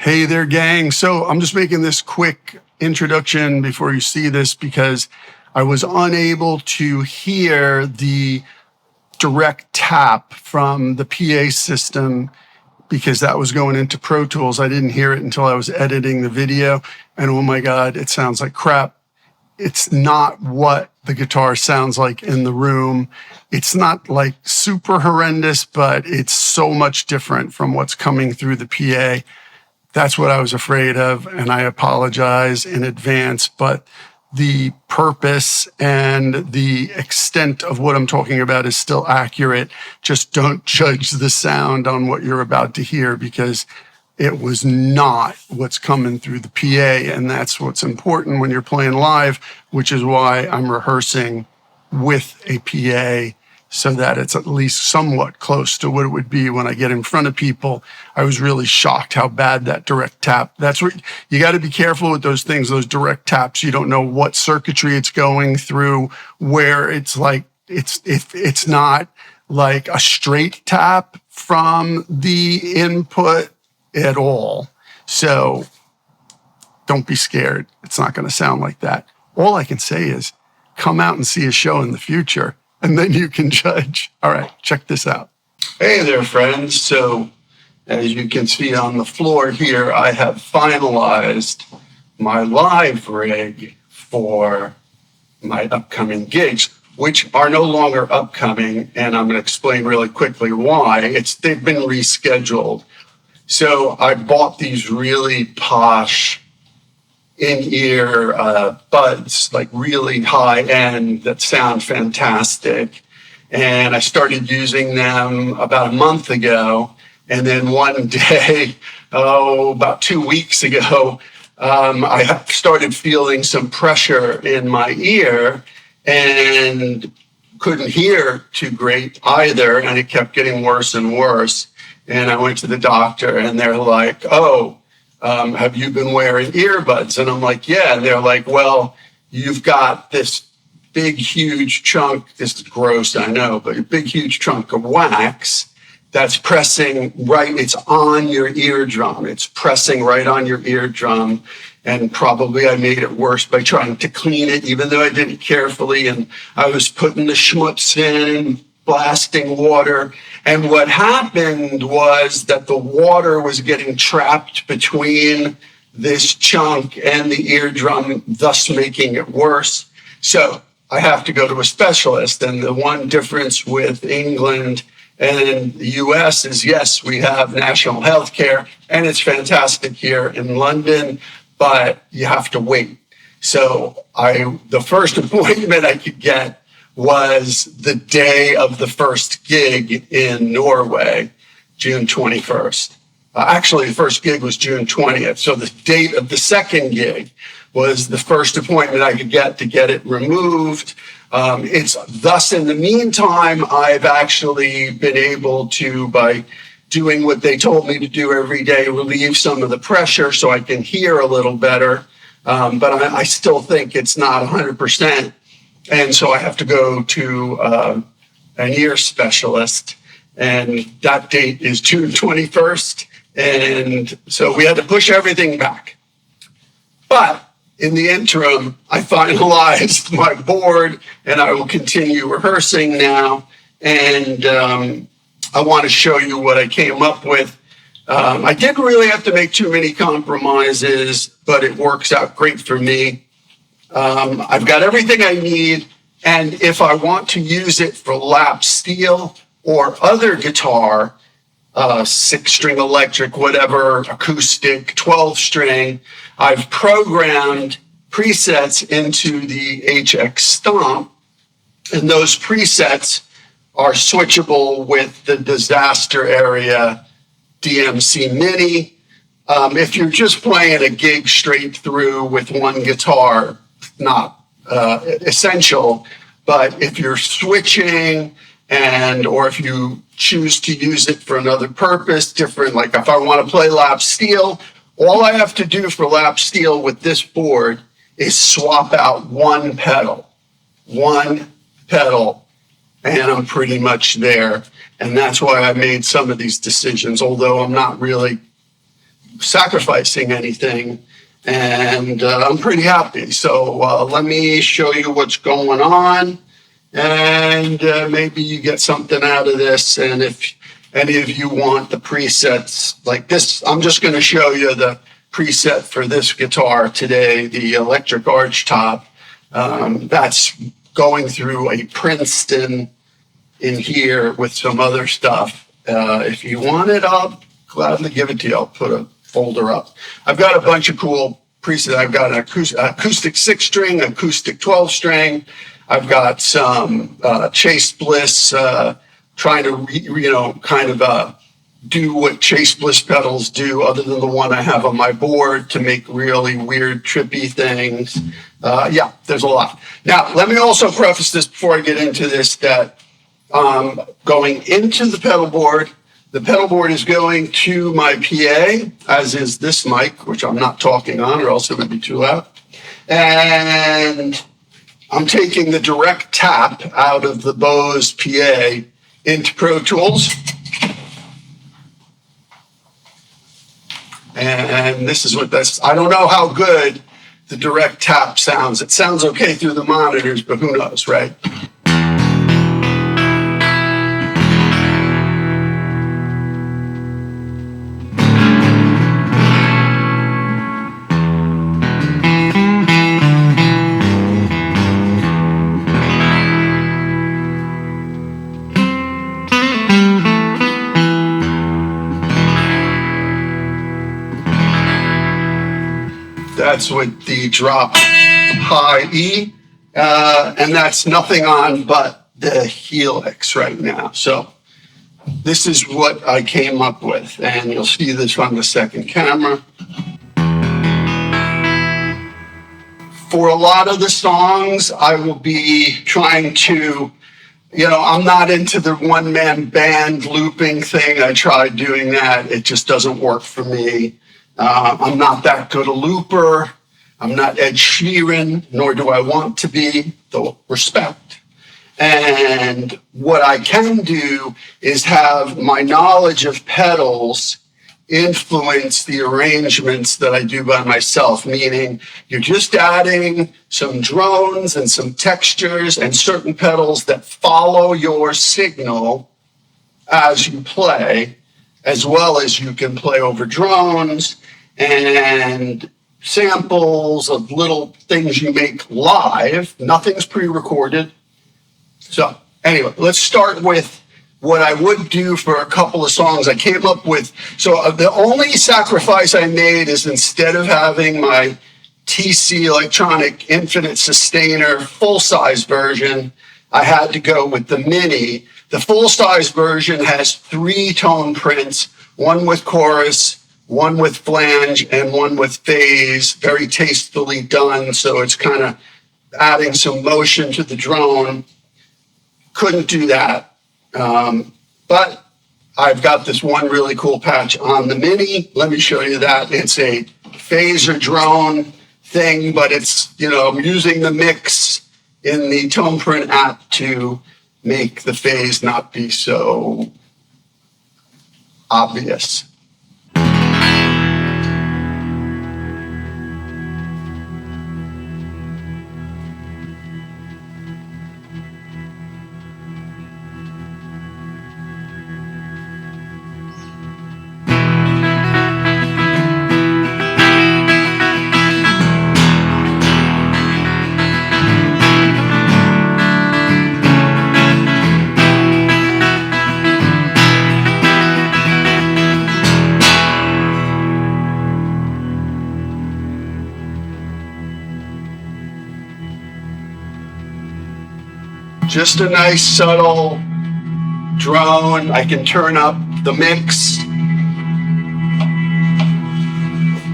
Hey there, gang. So I'm just making this quick introduction before you see this because I was unable to hear the direct tap from the PA system because that was going into Pro Tools. I didn't hear it until I was editing the video. And oh my God, it sounds like crap. It's not what the guitar sounds like in the room. It's not like super horrendous, but it's so much different from what's coming through the PA. That's what I was afraid of, and I apologize in advance, but the purpose and the extent of what I'm talking about is still accurate. Just don't judge the sound on what you're about to hear because it was not what's coming through the PA, and that's what's important when you're playing live, which is why I'm rehearsing with a PA so that it's at least somewhat close to what it would be when I get in front of people. I was really shocked how bad that direct tap. That's what you got to be careful with those things, those direct taps. You don't know what circuitry it's going through, where it's like, it's not like a straight tap from the input at all. So don't be scared. It's not going to sound like that. All I can say is come out and see a show in the future, and then you can judge. All right, check this out. Hey there, friends. So as you can see on the floor here, I have finalized my live rig for my upcoming gigs, which are no longer upcoming, and I'm going to explain really quickly why. They've been rescheduled. So I bought these really posh in-ear buds, like really high-end, that sound fantastic. And I started using them about a month ago. And then one day, about 2 weeks ago, I started feeling some pressure in my ear and couldn't hear too great either. And it kept getting worse and worse. And I went to the doctor and they're like, have you been wearing earbuds? And I'm like, yeah. And they're like, well, you've got this big, huge chunk. This is gross, I know, but a big, huge chunk of wax that's pressing right. It's on your eardrum. It's pressing right on your eardrum. And probably I made it worse by trying to clean it, even though I did it carefully. And I was putting the schmutz in, blasting water. And what happened was that the water was getting trapped between this chunk and the eardrum, thus making it worse. So I have to go to a specialist. And the one difference with England and the US is, yes, we have national health care, and it's fantastic here in London, but you have to wait. So the first appointment I could get was the day of the first gig in Norway, June 21st. Actually, the first gig was June 20th. So the date of the second gig was the first appointment I could get to get it removed. It's thus, in the meantime, I've actually been able to, by doing what they told me to do every day, relieve some of the pressure so I can hear a little better. But I still think it's not 100%. And so I have to go to an ear specialist, and that date is June 21st. And so we had to push everything back. But in the interim, I finalized my board, and I will continue rehearsing now. And I want to show you what I came up with. I didn't really have to make too many compromises, but it works out great for me. I've got everything I need, and if I want to use it for lap steel or other guitar, 6-string electric, whatever, acoustic, 12-string, I've programmed presets into the HX Stomp, and those presets are switchable with the Disaster Area DMC Mini. If you're just playing a gig straight through with one guitar, not essential, but if you're switching or if you choose to use it for another purpose, different, like if I want to play lap steel, all I have to do for lap steel with this board is swap out one pedal, and I'm pretty much there. And that's why I made some of these decisions, although I'm not really sacrificing anything, and I'm pretty happy. So let me show you what's going on, and maybe you get something out of this. And if any of you want the presets like this, I'm just going to show you the preset for this guitar today, the electric arch top. That's going through a Princeton in here with some other stuff. If you want it, I'll gladly give it to you. I'll put a folder up. I've got a bunch of cool presets. I've got an acoustic 6-string, acoustic 12-string. I've got some Chase Bliss trying to do what Chase Bliss pedals do, other than the one I have on my board, to make really weird, trippy things. There's a lot. Now, let me also preface this before I get into this, that going into the pedal board is going to my PA, as is this mic, which I'm not talking on, or else it would be too loud. And I'm taking the direct tap out of the Bose PA into Pro Tools. And this is what this, I don't know how good the direct tap sounds. It sounds okay through the monitors, but who knows, right? That's with the drop high E, and that's nothing on but the Helix right now. So this is what I came up with, and you'll see this on the second camera. For a lot of the songs, I will be trying to, I'm not into the one-man band looping thing. I tried doing that. It just doesn't work for me. I'm not that good a looper. I'm not Ed Sheeran, nor do I want to be, though respect. And what I can do is have my knowledge of pedals influence the arrangements that I do by myself, meaning you're just adding some drones and some textures and certain pedals that follow your signal as you play, as well as you can play over drones and samples of little things you make live. Nothing's pre-recorded. So anyway, let's start with what I would do for a couple of songs I came up with. So the only sacrifice I made is, instead of having my TC Electronic Infinite Sustainer full-size version, I had to go with the Mini. The full-size version has 3 tone prints, one with chorus, one with flange, and one with phase, very tastefully done. So it's kind of adding some motion to the drone. Couldn't do that. But I've got this one really cool patch on the Mini. Let me show you that. It's a phaser drone thing, but it's, I'm using the mix in the tone print app to make the phase not be so obvious. Just a nice subtle drone. I can turn up the mix,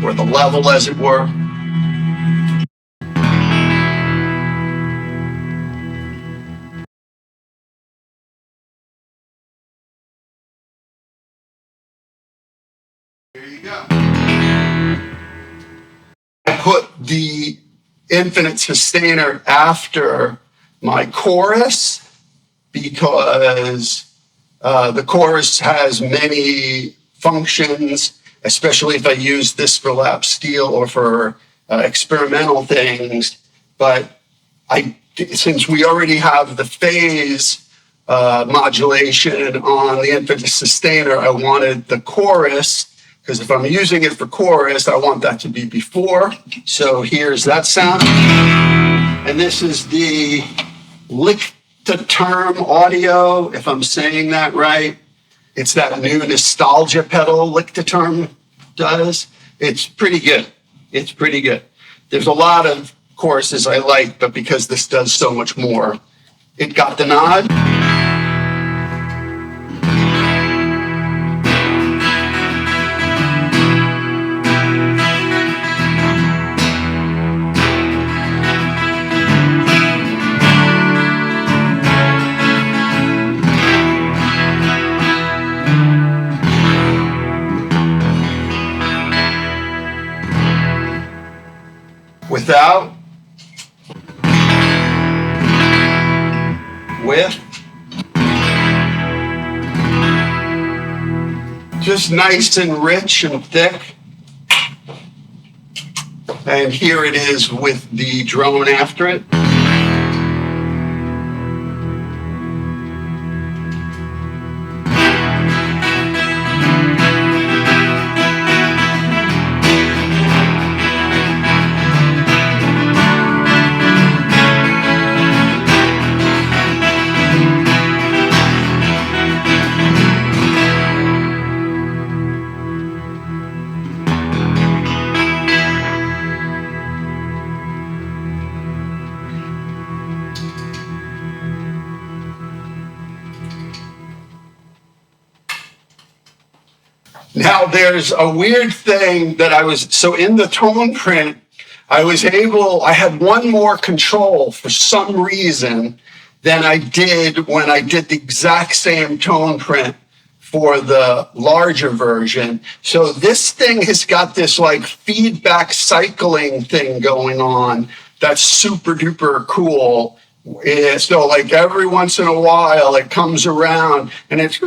or the level as it were. There you go. I put the Infinite Sustainer after my chorus because the chorus has many functions. especially if I use this for lap steel or for experimental things. But since we already have the phase modulation on the infinite sustainer, I wanted the chorus, because if I'm using it for chorus, I want that to be before. So here's that sound. And this is the lick-to-term audio, if I'm saying that right. It's that new nostalgia pedal lick-to-term does. It's pretty good. It's pretty good. There's a lot of choruses I like, but because this does so much more, it got the nod. Without, with, just nice and rich and thick. And here it is with the drone after it. Now, there's a weird thing that so in the tone print, I had one more control for some reason than I did when I did the exact same tone print for the larger version. So this thing has got this like feedback cycling thing going on that's super duper cool. So like every once in a while it comes around and it's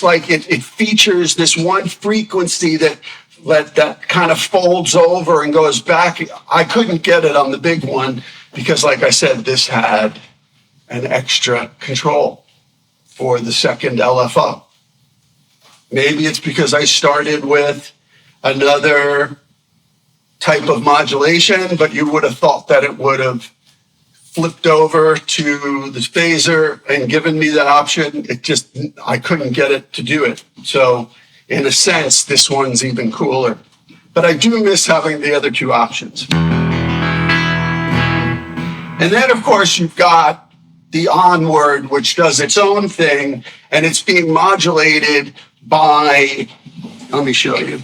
like it features this one frequency that kind of folds over and goes back. I couldn't get it on the big one because, like I said, this had an extra control for the second LFO. Maybe it's because I started with another type of modulation, but you would have thought that it would have flipped over to the phaser and given me that option. I couldn't get it to do it. So in a sense, this one's even cooler. But I do miss having the other two options. And then, of course, you've got the onward, which does its own thing, and it's being modulated by, let me show you.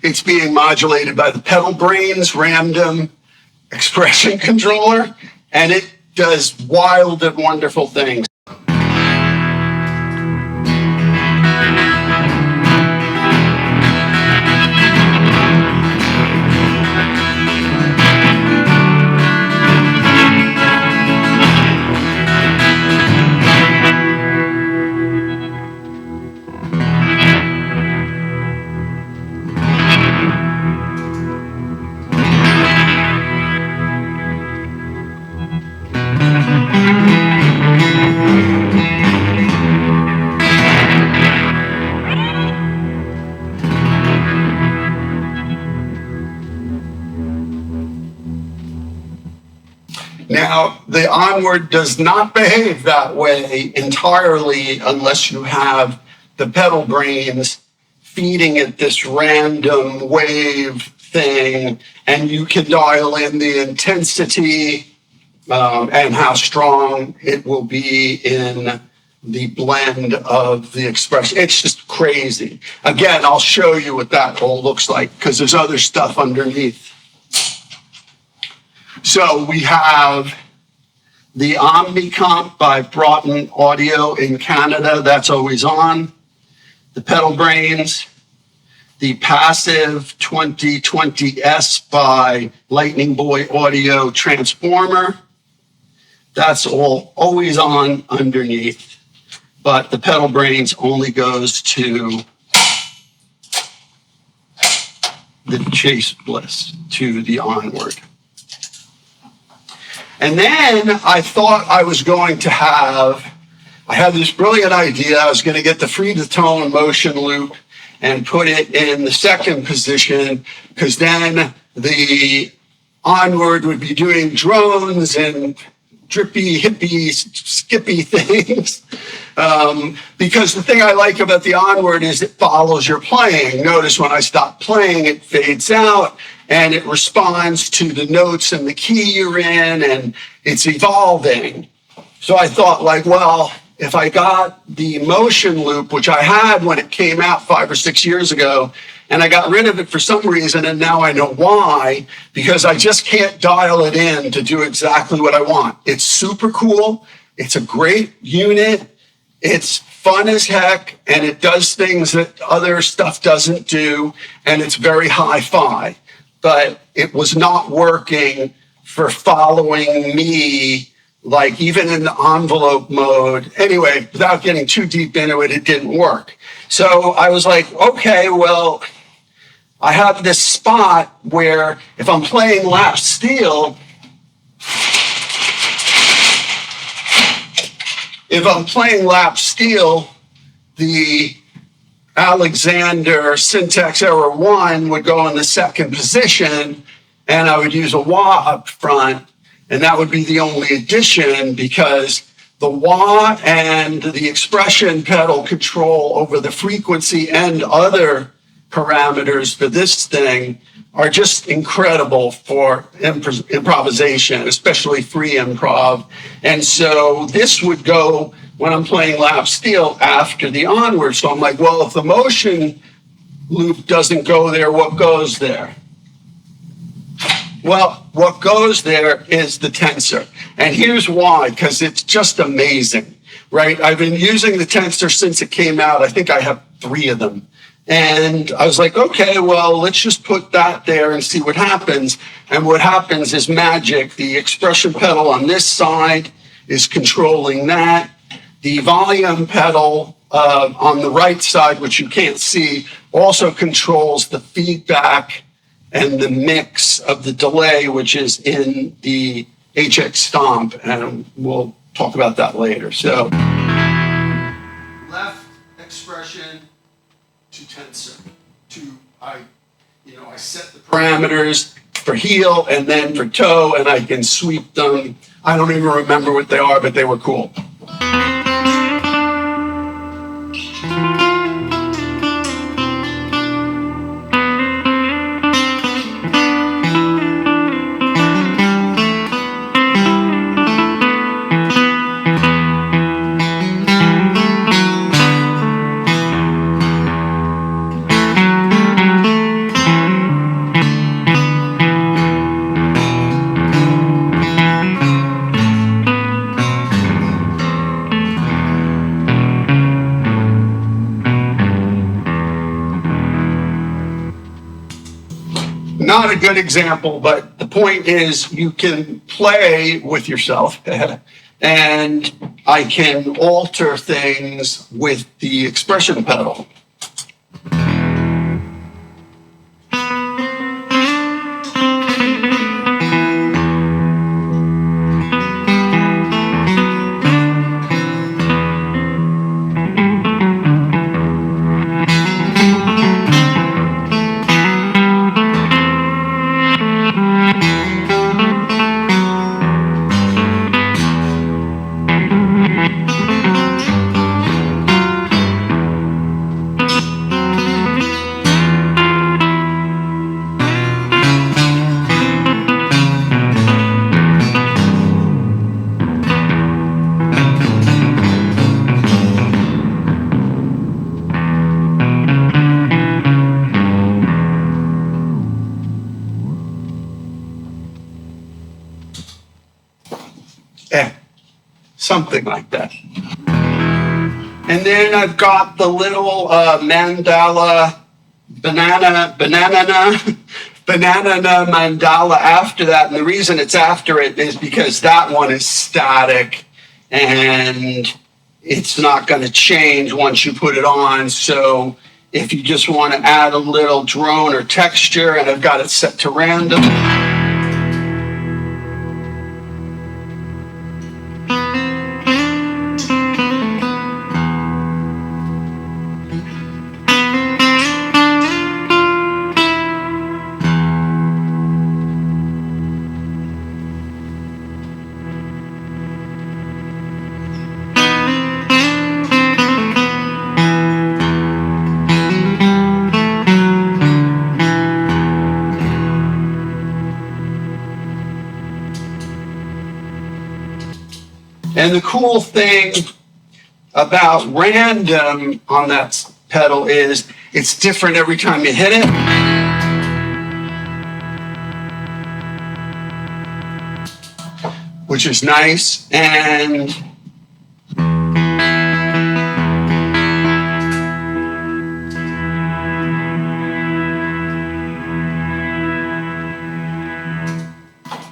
It's being modulated by the Pedal Brains random expression controller, and it does wild and wonderful things. Now, the onward does not behave that way entirely unless you have the Pedal Brains feeding it this random wave thing, and you can dial in the intensity and how strong it will be in the blend of the expression. It's just crazy. Again, I'll show you what that all looks like because there's other stuff underneath. So we have the Omnicomp by Broughton Audio in Canada. That's always on. The Pedal Brains, the passive 2020S by Lightning Boy Audio transformer. That's all always on underneath, but the pedal brains only goes to the Chase Bliss, to the Onward. And then I thought I was going to I had this brilliant idea. I was going to get the free to tone motion loop and put it in the second position, because then the Onward would be doing drones and drippy, hippie, skippy things. Because the thing I like about the Onward is it follows your playing. Notice when I stop playing, it fades out and it responds to the notes and the key you're in, and it's evolving. So I thought, like, well, if I got the motion loop, which I had when it came out 5 or 6 years ago, and I got rid of it for some reason, and now I know why, because I just can't dial it in to do exactly what I want. It's super cool. It's a great unit. It's fun as heck, and it does things that other stuff doesn't do, and it's very hi-fi. But it was not working for following me, like even in the envelope mode. Anyway, without getting too deep into it, it didn't work. So I was like, okay, well, I have this spot where if I'm playing lap steel, the Alexander syntax error 1 would go in the second position, and I would use a wah up front, and that would be the only addition, because the wah and the expression pedal control over the frequency and other parameters for this thing are just incredible for improvisation, especially free improv. And so this would go when I'm playing lap steel after the Onward. So I'm like, well, if the motion loop doesn't go there, what goes there? Well, what goes there is the tensor. And here's why, because it's just amazing, right? I've been using the tensor since it came out. I think I have 3 of them. And I was like, okay, well, let's just put that there and see what happens. And what happens is magic. The expression pedal on this side is controlling that. The volume pedal on the right side, which you can't see, also controls the feedback and the mix of the delay, which is in the HX Stomp. And we'll talk about that later. So left expression to tensor. I set the parameters for heel and then for toe, and I can sweep them. I don't even remember what they are, but they were cool. Not a good example, but the point is you can play with yourself and I can alter things with the expression pedal. Something like that. And then I've got the little mandala banana mandala after that. And the reason it's after it is because that one is static and it's not going to change once you put it on. So if you just want to add a little drone or texture, and I've got it set to random. And the cool thing about random on that pedal is it's different every time you hit it. Which is nice. And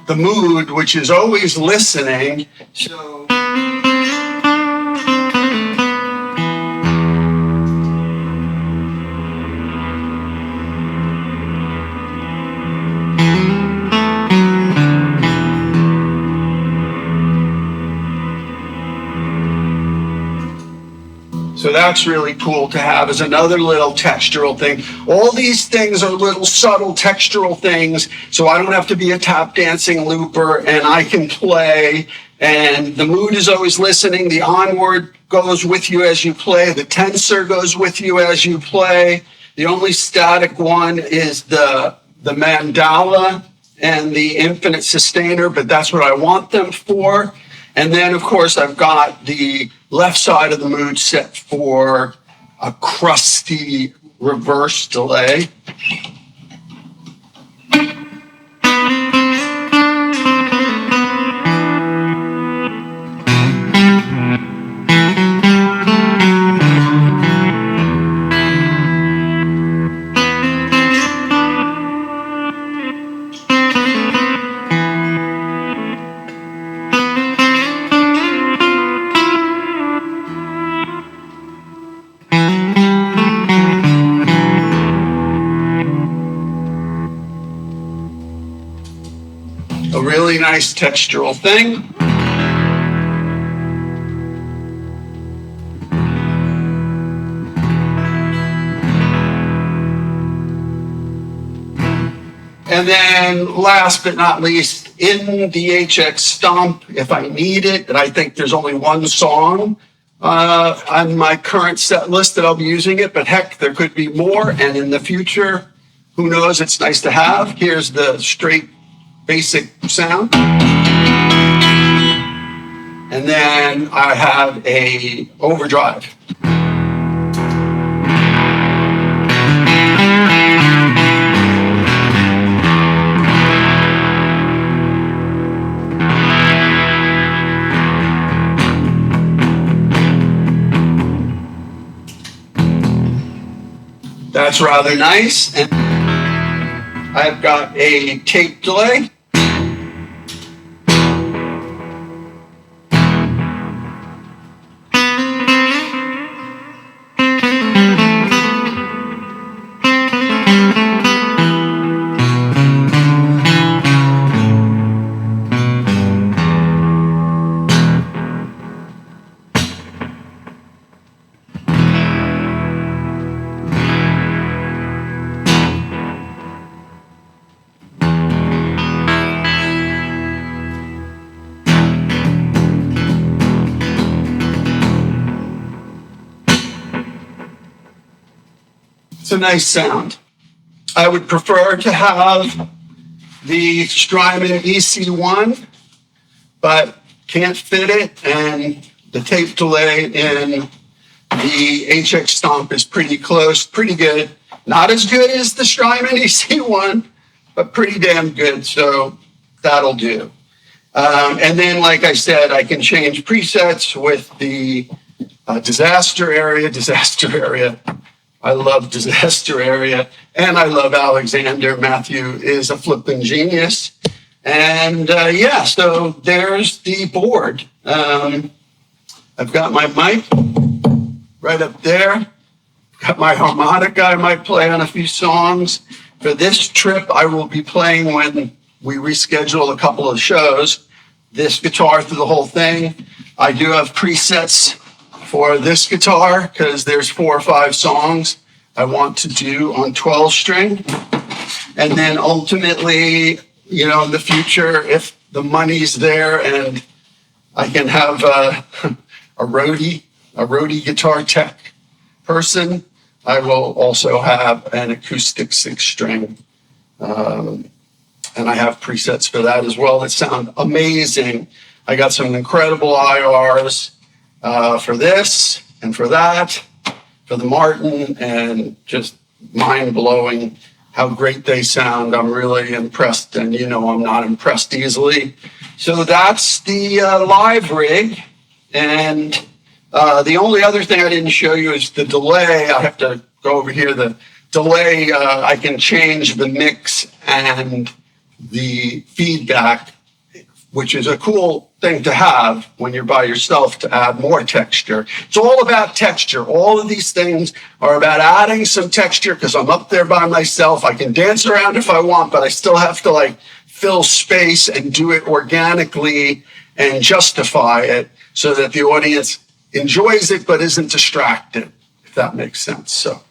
the mood, which is always listening. So So that's really cool to have as another little textural thing. All these things are little subtle textural things, so I don't have to be a tap dancing looper, and I can play, and the mood is always listening. The onward goes with you as you play. The tensor goes with you as you play. The only static one is the mandala and the infinite sustainer, but that's what I want them for. And then, of course, I've got the left side of the mood set for a crusty reverse delay. A really nice textural thing. And then last but not least, in the HX Stomp, if I need it, and I think there's only one song on my current set list that I'll be using it, but heck, there could be more, and in the future, who knows, it's nice to have. Here's the straight basic sound. And then I have a overdrive. That's rather nice. And I've got a tape delay. It's a nice sound. I would prefer to have the Strymon EC1, but can't fit it, and the tape delay in the HX Stomp is pretty close, pretty good. Not as good as the Strymon EC1, but pretty damn good, so that'll do. And then, like I said, I can change presets with the disaster area, I love Disaster Area, and I love Alexander. Matthew is a flipping genius. And yeah, so there's the board. I've got my mic right up there. Got my harmonica I might play on a few songs. For this trip, I will be playing when we reschedule a couple of shows. This guitar through the whole thing. I do have presets for this guitar because there's 4 or 5 songs I want to do on 12 string. And then ultimately, you know, in the future, if the money's there and I can have a roadie guitar tech person, I will also have an acoustic 6-string. And I have presets for that as well that sound amazing. I got some incredible IRs for this and for that, for the Martin, and just mind-blowing how great they sound. I'm really impressed, and you know I'm not impressed easily. So that's the live rig, and the only other thing I didn't show you is the delay. I have to go over here. The delay, I can change the mix and the feedback, which is a cool thing to have when you're by yourself to add more texture. It's all about texture. All of these things are about adding some texture because I'm up there by myself. I can dance around if I want, but I still have to like fill space and do it organically and justify it so that the audience enjoys it but isn't distracted, if that makes sense. So.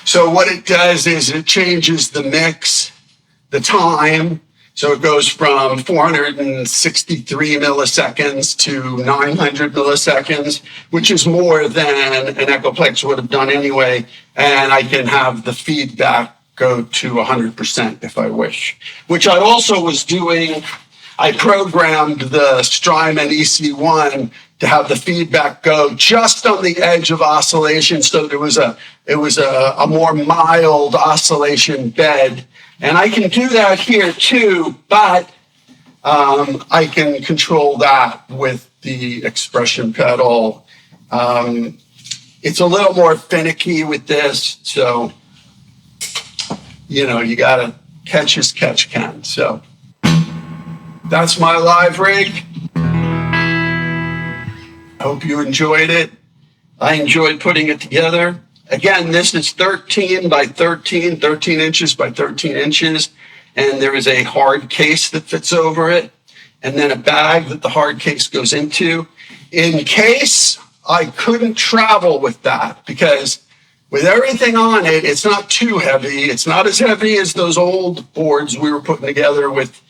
So what it does is it changes the mix, the time. So it goes from 463 milliseconds to 900 milliseconds, which is more than an Echoplex would have done anyway. And I can have the feedback go to 100% if I wish, which I also was doing. I programmed the Strymon EC1 to have the feedback go just on the edge of oscillation, so it was a more mild oscillation bed. And I can do that here too, but I can control that with the expression pedal. It's a little more finicky with this, so you know, you gotta catch as catch can. So that's my live rig. I hope you enjoyed it. I enjoyed putting it together. Again, this is 13 by 13, 13 inches by 13 inches. And there is a hard case that fits over it. And then a bag that the hard case goes into. In case I couldn't travel with that, because with everything on it, it's not too heavy. It's not as heavy as those old boards we were putting together with,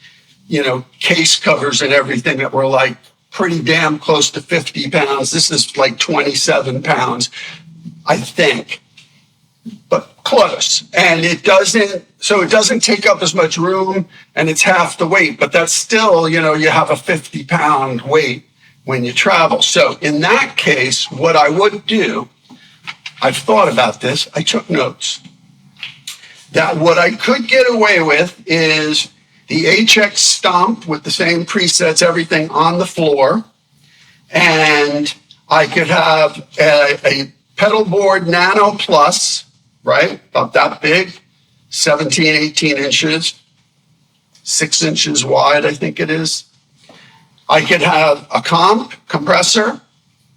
you know, case covers and everything that were like pretty damn close to 50 pounds. This is like 27 pounds, I think, but close. And it doesn't take up as much room, and it's half the weight, but that's still, you know, you have a 50-pound weight when you travel. So in that case, what I would do, I've thought about this, I took notes, that what I could get away with is the HX Stomp with the same presets, everything on the floor. And I could have a pedal board Nano Plus, right? About that big, 17, 18 inches, 6 inches wide, I think it is. I could have a compressor,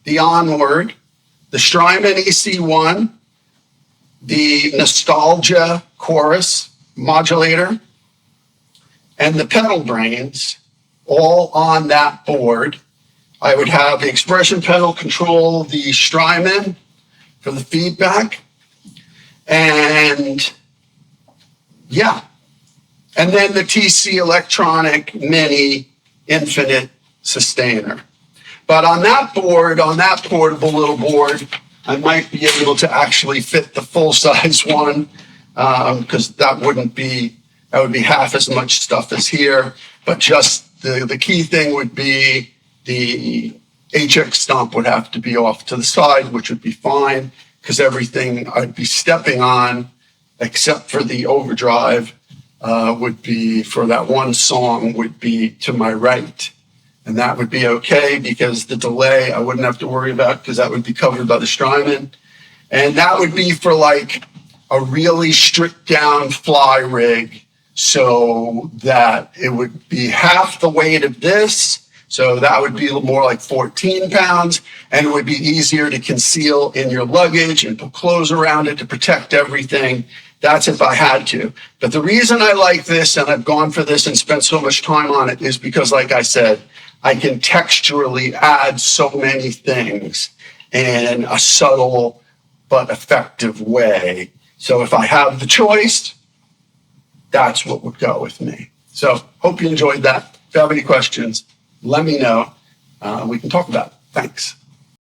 the Onward, the Strymon EC1, the Nostalgia Chorus modulator, and the pedal brains all on that board. I would have the expression pedal control the Strymon for the feedback. And yeah. And then the TC Electronic Mini Infinite Sustainer. But on that board, on that portable little board, I might be able to actually fit the full-size one, because that would be half as much stuff as here, but just the key thing would be the HX stump would have to be off to the side, which would be fine because everything I'd be stepping on, except for the overdrive, would be for that one song would be to my right. And that would be okay because the delay I wouldn't have to worry about because that would be covered by the Strymon. And that would be for like a really stripped down fly rig so that it would be half the weight of this. So that would be more like 14 pounds, and it would be easier to conceal in your luggage and put clothes around it to protect everything. That's if I had to. But the reason I like this and I've gone for this and spent so much time on it is because, like I said, I can texturally add so many things in a subtle but effective way. So if I have the choice, that's what would go with me. So hope you enjoyed that. If you have any questions, let me know. We can talk about it. Thanks.